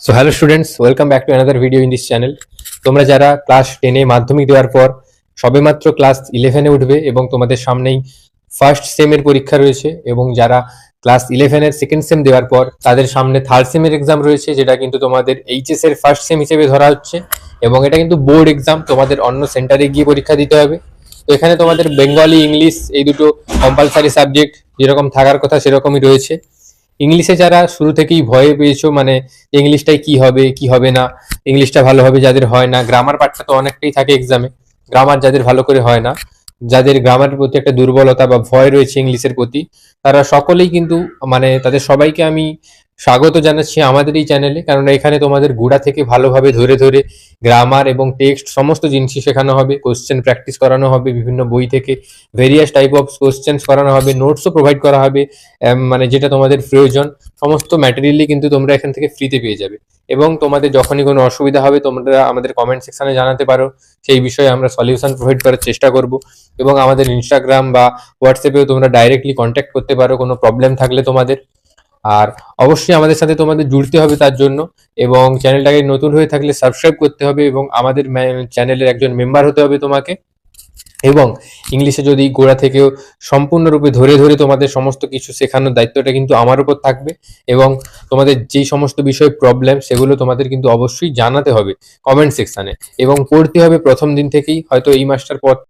So hello students, welcome back to another video in this channel. তোমরা যারা class 10-এ মাধ্যমিক দেওয়ার পর সবেমাত্র ক্লাস 11-এ উঠবে এবং তোমাদের সামনেই ফার্স্ট সেমের পরীক্ষা রয়েছে, এবং যারা ক্লাস 11-এর সেকেন্ড সেম দেওয়ার পর তাদের সামনে থার্ড সেমের এক্সাম রয়েছে, যেটা কিন্তু তোমাদের এইচএস এর ফার্স্ট সেম হিসেবে ধরা হচ্ছে, এবং এটা কিন্তু বোর্ড এক্সাম, তোমাদের অন্য সেন্টারে গিয়ে পরীক্ষা দিতে হবে। তো এখানে তোমাদের বেঙ্গলি, ইংলিশ এই দুটো কম্পালসারি সাবজেক্ট যেরকম থাকার কথা সেরকমই রয়েছে। ইংলিশে যারা শুরু থেকেই ভয়ে পেয়েছো, মানে ইংলিশটাই কি হবে কি হবে না, ইংলিশটা ভালো হবে যাদের হয় না, গ্রামার পার্টটা তো অনেকটাই থাকে এক্সামে, গ্রামার যাদের ভালো করে হয় না, যাদের গ্রামারের প্রতি একটা দুর্বলতা বা ভয় রয়েছে ইংলিশের প্রতি, তারা সকলেই কিন্তু, মানে তাদের সবাইকে আমি স্বাগত জানাচ্ছি আমাদের এই চ্যানেলে। কারণ এখানে তোমাদের গোড়া থেকে ভালোভাবে ধরে ধরে গ্রামার এবং টেক্সট সমস্ত জিনিসই শেখানো হবে, কোশ্চেন প্র্যাকটিস করানো হবে বিভিন্ন বই থেকে, ভেরিয়াস টাইপ অফ কোশ্চেন্স করানো হবে, নোটসও প্রোভাইড করা হবে, মানে যেটা তোমাদের প্রয়োজন সমস্ত ম্যাটেরিয়ালই কিন্তু তোমরা এখান থেকে ফ্রিতে পেয়ে যাবে। এবং তোমাদের যখনই কোনো অসুবিধা হবে তোমরা আমাদের কমেন্ট সেকশনে জানাতে পারো, সেই বিষয়ে আমরা সলিউশন প্রোভাইড করার চেষ্টা করব। এবং আমাদের ইনস্টাগ্রাম বা হোয়াটসঅ্যাপেও তোমরা ডাইরেক্টলি কন্ট্যাক্ট করতে পারো কোনো প্রবলেম থাকলে তোমাদের। আর অবশ্যই আমাদের সাথে তোমাদের জুড়তে হবে তার জন্য, এবং চ্যানেলটাকে নতুন হয়ে থাকলে সাবস্ক্রাইব করতে হবে এবং আমাদের চ্যানেলের একজন মেম্বার হতে হবে তোমাকে। এবং ইংলিশে যদি গোড়া থেকেও সম্পূর্ণরূপে ধরে ধরে তোমাদের সমস্ত কিছু শেখানোর দায়িত্বটা কিন্তু আমার উপর থাকবে। এবং তোমাদের যেই সমস্ত বিষয়ে প্রবলেম সেগুলো তোমাদের কিন্তু অবশ্যই জানাতে হবে কমেন্ট সেকশানে, এবং পড়তে হবে প্রথম দিন থেকেই। হয়তো এই মাসটার পর